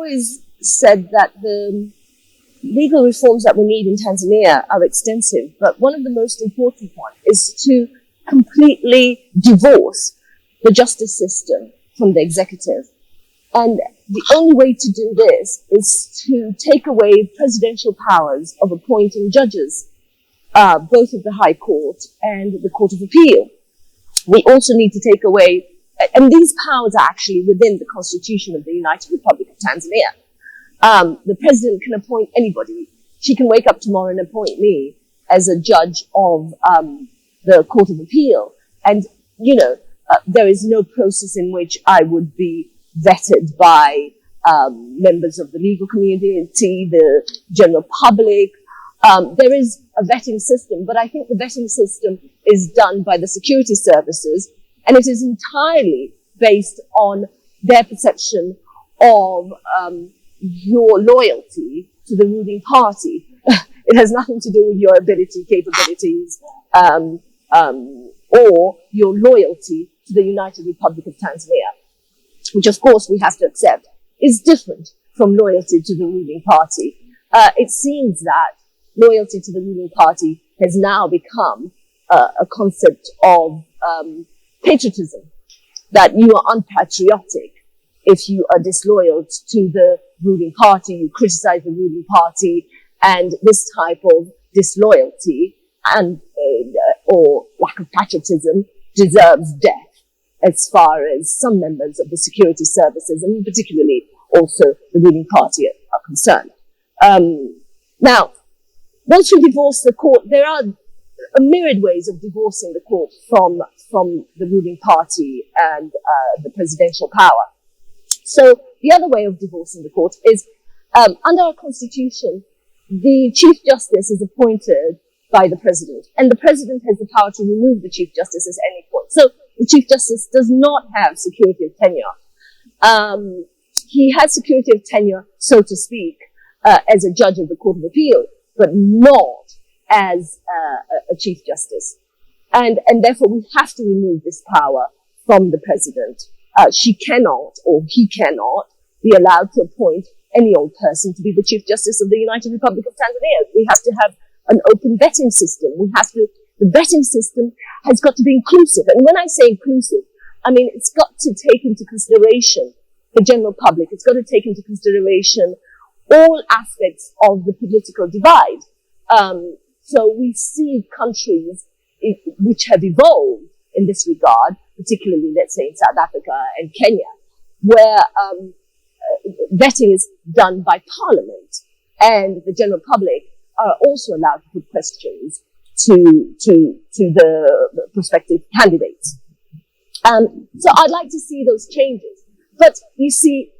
always said that the legal reforms that we need in Tanzania are extensive, but one of the most important ones is to completely divorce the justice system from the executive. And the only way to do this is to take away presidential powers of appointing judges, both of the High Court and the Court of Appeal. We also need to take away, and these powers are actually within the Constitution of the United Republic of Tanzania. The president can appoint anybody. She can wake up tomorrow and appoint me as a judge of the Court of Appeal. And, there is no process in which I would be vetted by members of the legal community, the general public. There is a vetting system, but I think the vetting system is done by the security services, and it is entirely based on their perception of your loyalty to the ruling party. It has nothing to do with your ability, capabilities, or your loyalty to the United Republic of Tanzania, which of course we have to accept is different from loyalty to the ruling party. It seems that loyalty to the ruling party has now become a concept of patriotism, that you are unpatriotic if you are disloyal to the ruling party, you criticize the ruling party, and this type of disloyalty and or lack of patriotism deserves death, as far as some members of the security services, and particularly also the ruling party, are concerned. Now, once we divorce the court, there are a myriad ways of divorcing the court from the ruling party and the presidential power. So the other way of divorcing the court is, under our constitution, the Chief Justice is appointed by the President, and the President has the power to remove the Chief Justice at any point. So the Chief Justice does not have security of tenure. He has security of tenure, so to speak, as a judge of the Court of Appeal, but not as a Chief Justice. And therefore we have to remove this power from the President. She cannot, or he cannot, be allowed to appoint any old person to be the Chief Justice of the United Republic of Tanzania. We have to have an open vetting system. The vetting system has got to be inclusive. And when I say inclusive, I mean it's got to take into consideration the general public. It's got to take into consideration all aspects of the political divide. So we see countries which have evolved in this regard, particularly, let's say, in South Africa and Kenya, where vetting is done by Parliament, and the general public are also allowed to put questions to the prospective candidates. So I'd like to see those changes. But you see,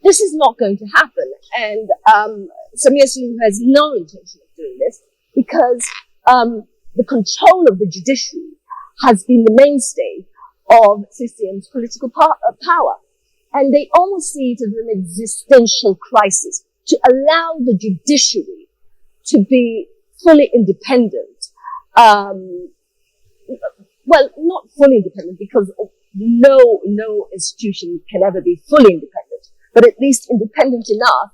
this is not going to happen. And Samia has no intention of doing this, because the control of the judiciary has been the mainstay of CCM's political power. And they almost see it as an existential crisis to allow the judiciary to be fully independent. Well, not fully independent, because no institution can ever be fully independent, but at least independent enough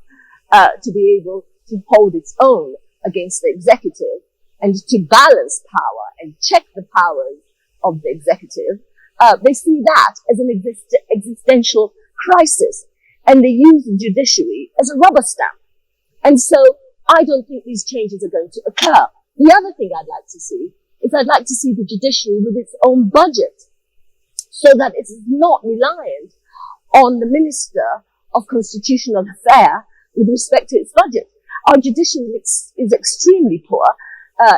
to be able to hold its own against the executive and to balance power and check the powers of the executive. They see that as an existential crisis, and they use the judiciary as a rubber stamp. And so I don't think these changes are going to occur. The other thing I'd like to see is I'd like to see the judiciary with its own budget, so that it is not reliant on the Minister of Constitutional Affairs with respect to its budget. Our judiciary is extremely poor.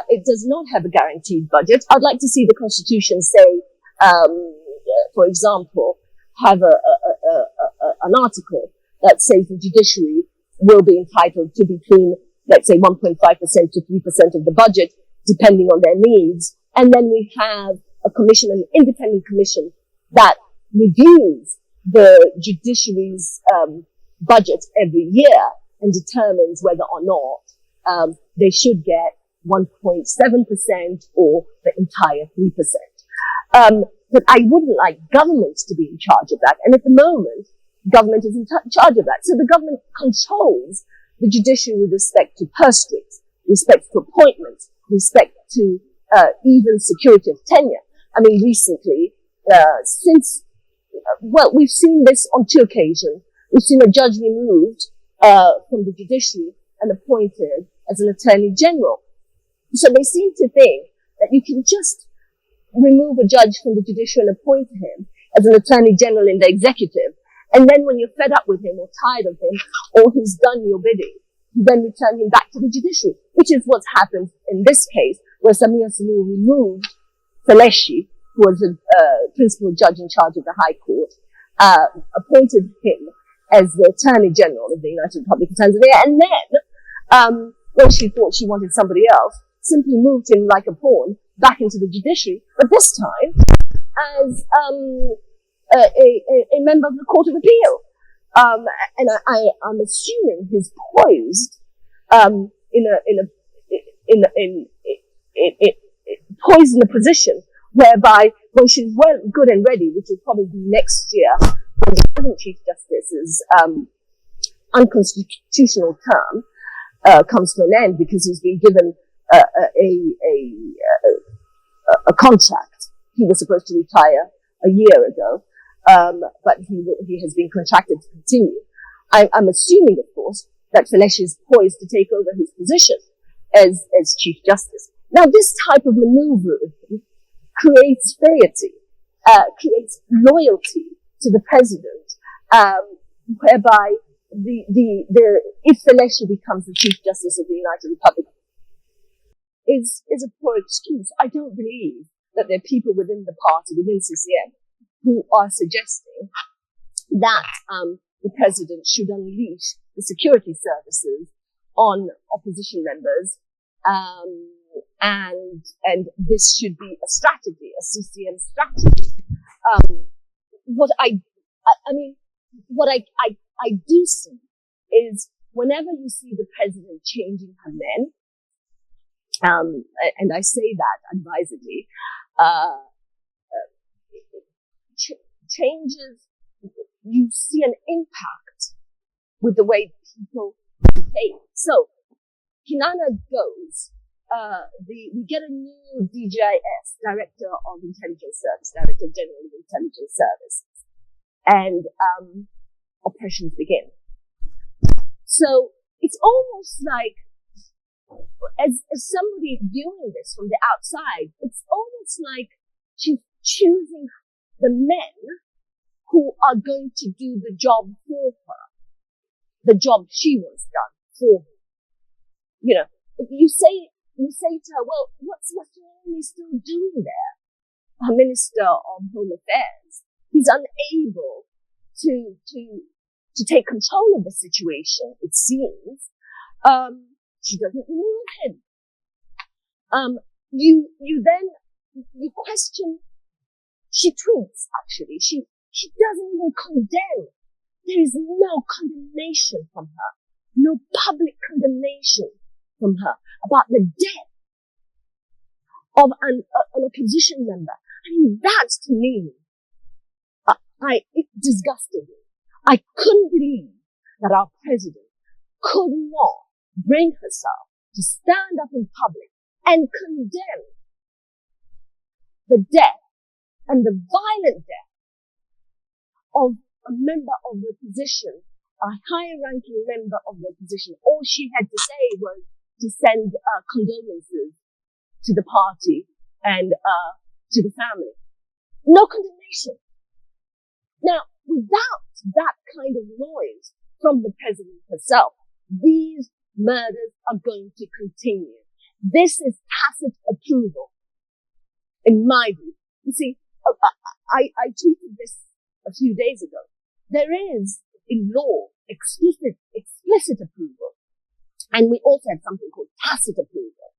It does not have a guaranteed budget. I'd like to see the Constitution say, for example, have an article that says the judiciary will be entitled to between, let's say, 1.5% to 3% of the budget, depending on their needs. And then we have a commission, an independent commission, that reviews the judiciary's budget every year and determines whether or not they should get 1.7% or the entire 3%. But I wouldn't like governments to be in charge of that. And at the moment, government is in charge of that. So the government controls the judiciary with respect to purse strings, respect to appointments, respect to even security of tenure. I mean, recently, we've seen this on 2 occasions. We've seen a judge removed from the judiciary and appointed as an attorney general. So they seem to think that you can just remove a judge from the judiciary and appoint him as an attorney general in the executive. And then when you're fed up with him or tired of him or he's done your bidding, you then return him back to the judiciary, which is what's happened in this case, where Samia removed Feleshi, who was a principal judge in charge of the High Court, appointed him as the Attorney General of the United Republic of Tanzania, and then, when she thought she wanted somebody else, simply moved him like a pawn back into the judiciary, but this time as a member of the Court of Appeal. And I'm assuming he's poised poised in a position whereby when she's well good and ready, which will probably be next year, when the present Chief Justice's unconstitutional term comes to an end because he's been given a contract. He was supposed to retire a year ago, but he has been contracted to continue. I'm assuming, of course, that Feleshi is poised to take over his position as Chief Justice. Now, this type of maneuver creates fealty, creates loyalty to the president, whereby if Feleshi becomes the Chief Justice of the United Republic, is a poor excuse. I don't believe that there are people within the party, within CCM, who are suggesting that the president should unleash the security services on opposition members, and this should be a strategy, a CCM strategy. What I do see is whenever you see the president changing her men, and I say that advisedly, changes, you see an impact with the way people behave. So, Kinana goes, we get a new DGIS, Director of Intelligence Service, Director General of Intelligence Service, and operations begin. So, it's almost like, as somebody viewing this from the outside, it's almost like she's choosing the men who are going to do the job for her, the job she wants done for her. You know, you say to her, well, what's Raffaele still doing there? Her Minister of Home Affairs. He's unable to take control of the situation, it seems. She doesn't remove him. You question, she tweets, actually. She doesn't even condemn. There is no condemnation from her. No public condemnation from her about the death of an opposition member. I mean, that to me, it disgusted me. I couldn't believe that our president could not bring herself to stand up in public and condemn the death and the violent death of a member of the opposition, a high-ranking member of the opposition. All she had to say was to send condolences to the party and to the family. No condemnation. Now, without that kind of noise from the president herself, these murders are going to continue. This is tacit approval, in my view. You see, I tweeted this a few days ago. There is, in law, explicit approval. And we also have something called tacit approval.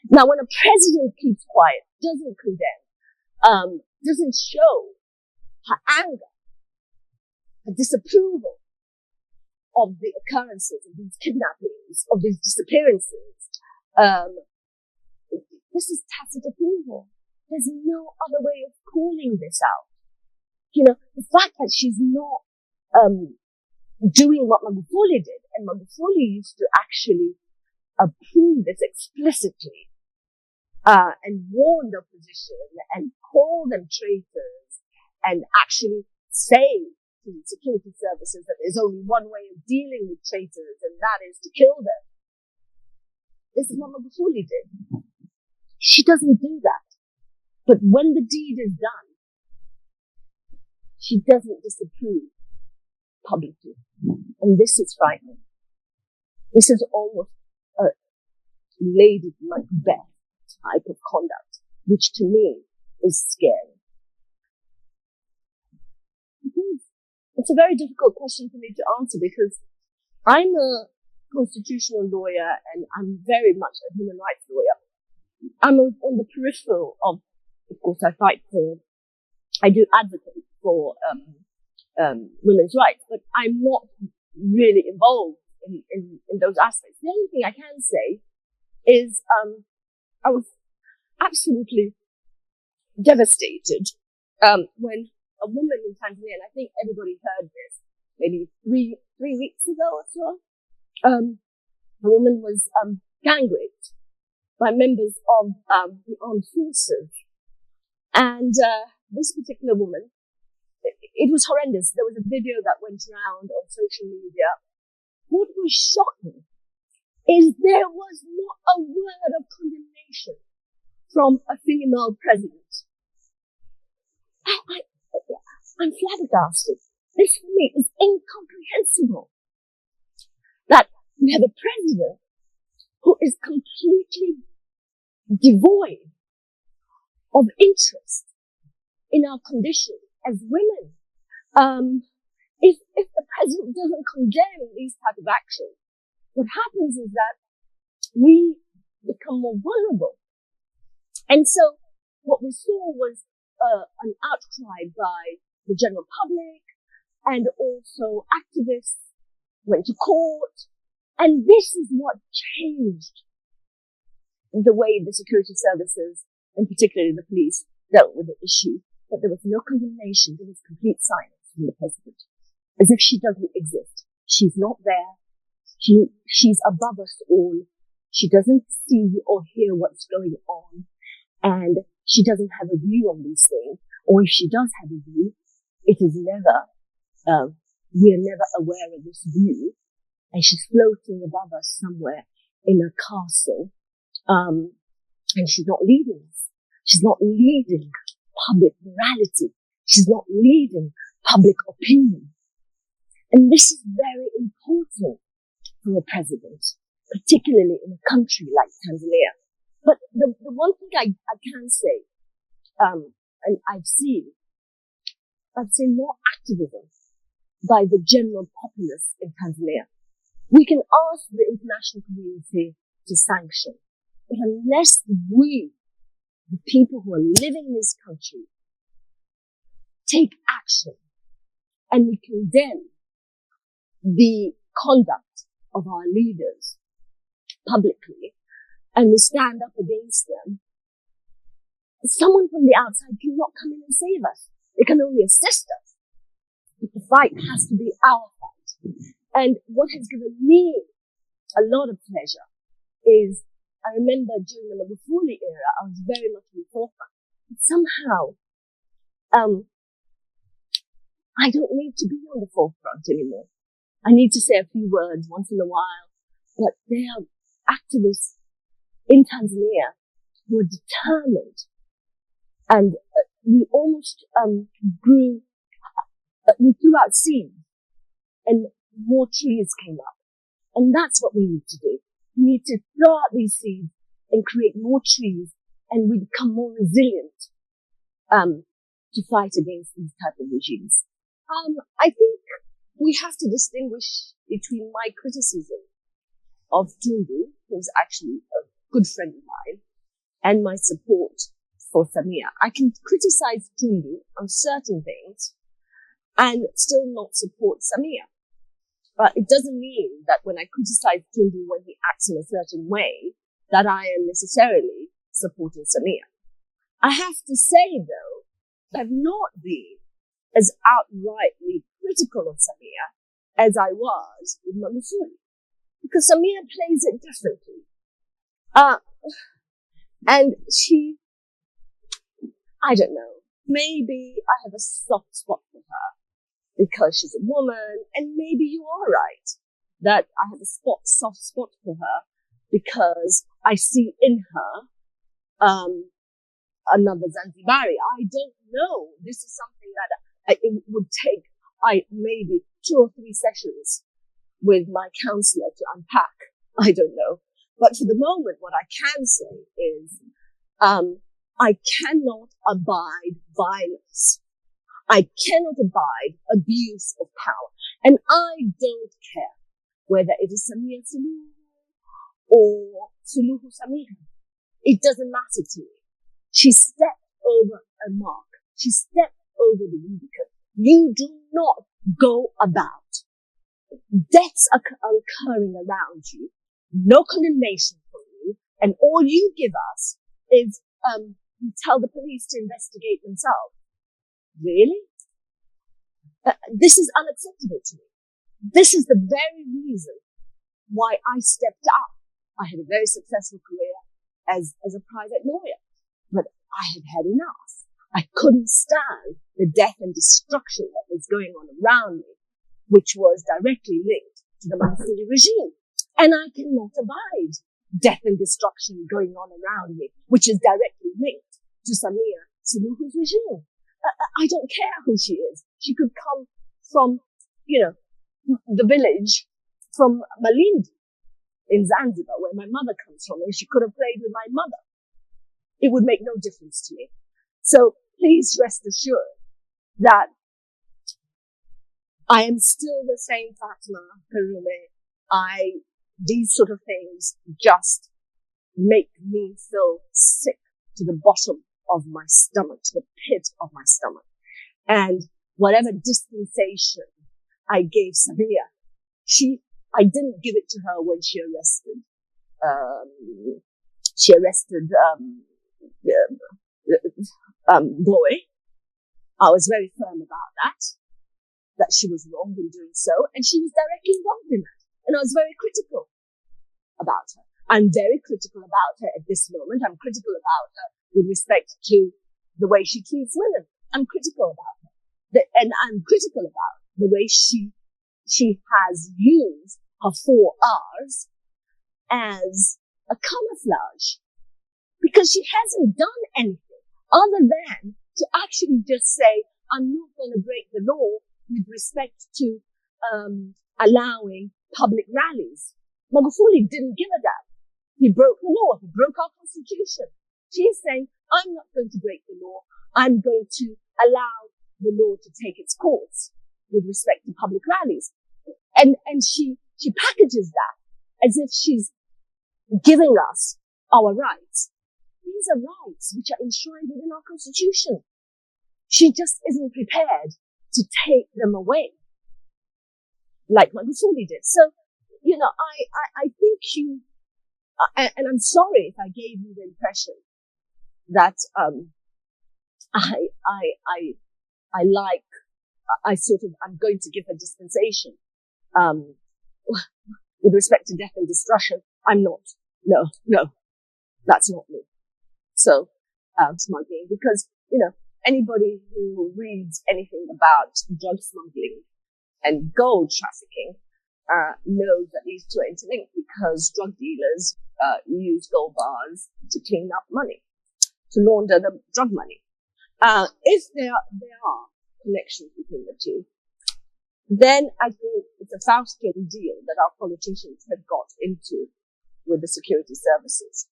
Now, when a president keeps quiet, doesn't condemn, doesn't show her anger, her disapproval of the occurrences of these kidnappings, of these disappearances, this is tacit approval. There's no other way of calling this out. You know, the fact that she's not doing what Magufuli did. And Magufuli used to actually approve this explicitly, and warn the opposition and call them traitors and actually say to security services that there's only one way of dealing with traitors, and that is to kill them. This is what Magufuli did. She doesn't do that. But when the deed is done, she doesn't disapprove publicly. And this is frightening. This is almost a Lady Macbeth type of conduct, which to me is scary. It's a very difficult question for me to answer because I'm a constitutional lawyer and I'm very much a human rights lawyer. I'm on the peripheral of course, I do advocate for women's rights, but I'm not really involved in those aspects. The only thing I can say is I was absolutely devastated when a woman in Tanzania, and I think everybody heard this, maybe three weeks ago or so, a woman was gang raped by members of the armed forces. And this particular woman, it was horrendous. There was a video that went around on social media. What was shocking is there was not a word of condemnation from a female president. I'm flabbergasted. This for me is incomprehensible. That we have a president who is completely devoid of interest in our condition as women. If the president doesn't condemn these type of actions, what happens is that we become more vulnerable. And so what we saw was an outcry by the general public, and also activists went to court. And this is what changed the way the security services, and particularly the police, dealt with the issue. But there was no condemnation. There was complete silence from the president, as if she doesn't exist. She's not there. She's above us all. She doesn't see or hear what's going on, and she doesn't have a view on these things. Or if she does have a view, it is never, we are never aware of this view, and she's floating above us somewhere in a castle, and she's not leading us. She's not leading public morality. She's not leading public opinion. And this is very important for a president, particularly in a country like Tanzania. But the one thing I can say, and I've seen more activism by the general populace in Tanzania. We can ask the international community to sanction, but unless we, the people who are living in this country, take action and we condemn the conduct of our leaders publicly and we stand up against them, someone from the outside cannot come in and save us. They can only assist us. But the fight has to be our fight. And what has given me a lot of pleasure is, I remember during the Magufuli era, I was very much in the forefront. But somehow, I don't need to be on the forefront anymore. I need to say a few words once in a while, but there are activists in Tanzania who are determined, and we almost we threw out seeds and more trees came up. And that's what we need to do. We need to throw out these seeds and create more trees, and we become more resilient to fight against these type of regimes. I think we have to distinguish between my criticism of Tundu, who's actually a good friend of mine, and my support for Samia. I can criticize Tundu on certain things and still not support Samia. But it doesn't mean that when I criticize Tundu when he acts in a certain way, that I am necessarily supporting Samia. I have to say, though, I've not been as outrightly critical of Samia as I was with Magufuli. Because Samia plays it differently. And she, I don't know, maybe I have a soft spot for her because she's a woman, and maybe you are right that I have a soft spot for her because I see in her, another Zanzibari. I don't know. This is something that it would take, maybe 2 or 3 sessions with my counselor to unpack. I don't know. But for the moment, what I can say is, I cannot abide violence. I cannot abide abuse of power. And I don't care whether it is Samia Suluhu or Suluhu Samia. It doesn't matter to me. She stepped over a mark. She stepped over the Rubicon. You do not go about. Deaths are occurring around you. No condemnation from you. And all you give us is, you tell the police to investigate themselves. Really? This is unacceptable to me. This is the very reason why I stepped out. I had a very successful career as a private lawyer, but I had had enough. I couldn't stand the death and destruction that was going on around me, which was directly linked to the Magufuli regime. And I cannot abide death and destruction going on around me, which is directly linked to Samia Suluhu's regime. I don't care who she is. She could come from, the village from Malindi in Zanzibar, where my mother comes from, and she could have played with my mother. It would make no difference to me. So please rest assured that I am still the same Fatma Karume. These sort of things just make me feel sick to the bottom of my stomach, to the pit of my stomach. And whatever dispensation I gave Samia, I didn't give it to her when she arrested Boy. I was very firm about that she was wrong in doing so, and she was directly involved in that. And I was very critical about her. I'm very critical about her at this moment. I'm critical about her with respect to the way she treats women. I'm critical about her. And I'm critical about the way she has used her 4 R's as a camouflage. Because she hasn't done anything other than to actually just say, I'm not going to break the law with respect to allowing public rallies. Magufuli didn't give a damn. He broke the law. He broke our constitution. She's saying, I'm not going to break the law. I'm going to allow the law to take its course with respect to public rallies. And she packages that as if she's giving us our rights. These are rights which are enshrined within our constitution. She just isn't prepared to take them away like Magufuli did. So, I think and I'm sorry if I gave you the impression that, I'm going to give her dispensation, with respect to death and destruction. I'm not. No, that's not me. So, smuggling, because, anybody who reads anything about drug smuggling and gold trafficking, knows that these two are interlinked, because drug dealers, use gold bars to clean up money, to launder the drug money. If there are connections between the two, then I think it's a Faustian deal that our politicians have got into with the security services.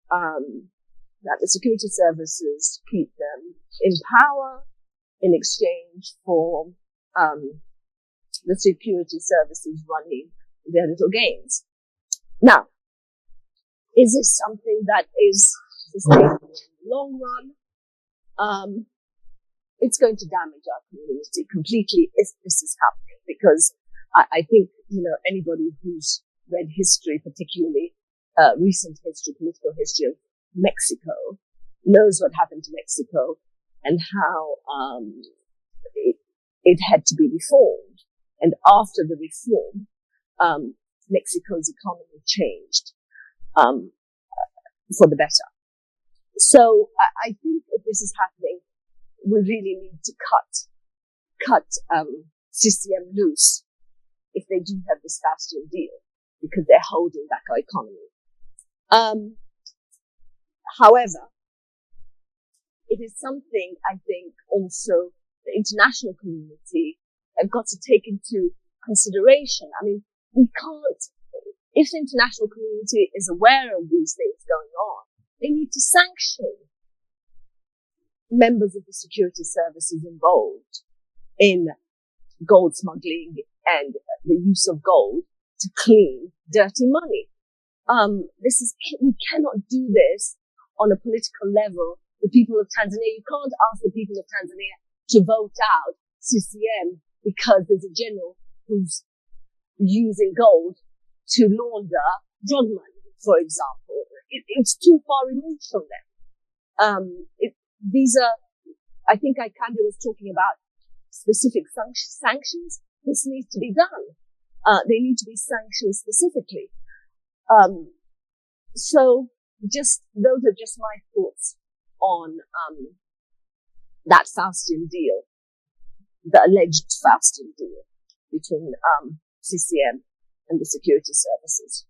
That the security services keep them in power in exchange for the security services running their little games. Now, is this something that is sustainable in the long run? It's going to damage our community completely if this is happening, because I think, anybody who's read history, particularly recent history, political history of Mexico, knows what happened to Mexico and how it had to be reformed And after the reform, Mexico's economy changed for the better. So I think if this is happening, we really need to cut CCM loose if they do have this Bastion deal, because they're holding back our economy. However, it is something I think also the international community have got to take into consideration. I mean, we can't, if the international community is aware of these things going on, they need to sanction members of the security services involved in gold smuggling and the use of gold to clean dirty money. We cannot do this on a political level. The people of Tanzania, you can't ask the people of Tanzania to vote out CCM because there's a general who's using gold to launder drug money, for example. It's too far removed from them. These are, I think I kind of was talking about specific sanctions. This needs to be done. They need to be sanctioned specifically. So those are just my thoughts on, that Faustian deal, the alleged Faustian deal between, CCM and the security services.